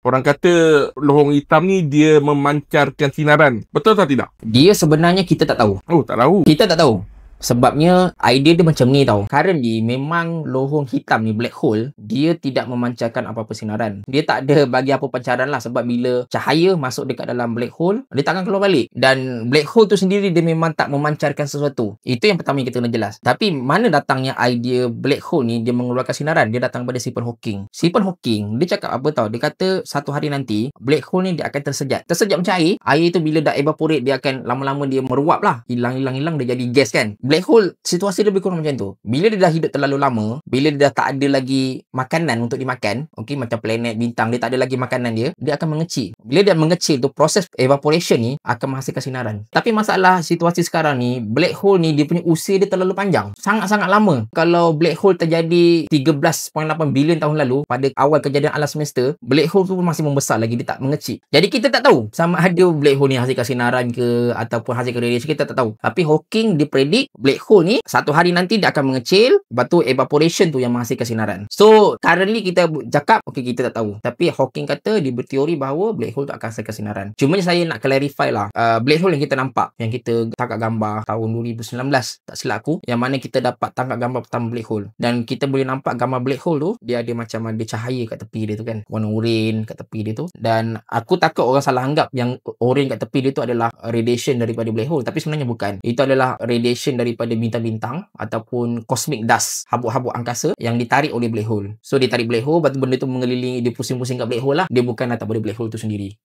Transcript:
Orang kata lohong hitam ni dia memancarkan sinaran. Betul atau tidak? Dia sebenarnya kita tak tahu. Oh, tak tahu. Kita tak tahu. Sebabnya idea dia macam ni tau. Currently memang lohong hitam ni, black hole, dia tidak memancarkan apa-apa sinaran. Dia tak ada bagi apa pancaran lah, sebab bila cahaya masuk dekat dalam black hole, dia takkan keluar balik. Dan black hole tu sendiri dia memang tak memancarkan sesuatu. Itu yang pertama yang kita kena jelas. Tapi mana datangnya idea black hole ni dia mengeluarkan sinaran? Dia datang pada Stephen Hawking. Stephen Hawking dia cakap apa tau? Dia kata satu hari nanti black hole ni dia akan tersejat. Tersejat macam air. Air tu bila dah evaporate, dia akan lama-lama dia meruap lah. Hilang dia jadi gas kan. Black hole situasi dia lebih kurang macam tu. Bila dia dah hidup terlalu lama, bila dia dah tak ada lagi makanan untuk dimakan, okey, macam planet, bintang, dia tak ada lagi makanan dia akan mengecil. Bila dia mengecil tu, proses evaporation ni akan menghasilkan sinaran. Tapi masalah situasi sekarang ni, black hole ni dia punya usia dia terlalu panjang. Sangat-sangat lama. Kalau black hole terjadi 13.8 bilion tahun lalu, pada awal kejadian alam semesta, black hole tu masih membesar lagi, dia tak mengecil. Jadi kita tak tahu sama ada black hole ni hasilkan sinaran ke ataupun hasilkan radiation, kita tak tahu. Tapi Hawking dia predict black hole ni satu hari nanti dia akan mengecil, lepas tu evaporation tu yang menghasilkan sinaran. So currently kita cakap okey, kita tak tahu. Tapi Hawking kata dia berteori bahawa black hole tu akan hasilkan sinaran. Cuma saya nak clarify lah, black hole yang kita nampak, yang kita tangkap gambar tahun 2019 tak silap aku, yang mana kita dapat tangkap gambar pertama black hole, dan kita boleh nampak gambar black hole tu dia ada macam ada cahaya kat tepi dia tu kan, warna oranye kat tepi dia tu. Dan aku takut orang salah anggap yang oranye kat tepi dia tu adalah radiation daripada black hole, tapi sebenarnya bukan. Itu adalah radiation daripada bintang-bintang ataupun cosmic dust, habuk-habuk angkasa yang ditarik oleh black hole. So dia tarik black hole, lepas tu benda tu mengelilingi, dia pusing-pusing kat black hole lah. Dia bukan datang pada black hole tu sendiri.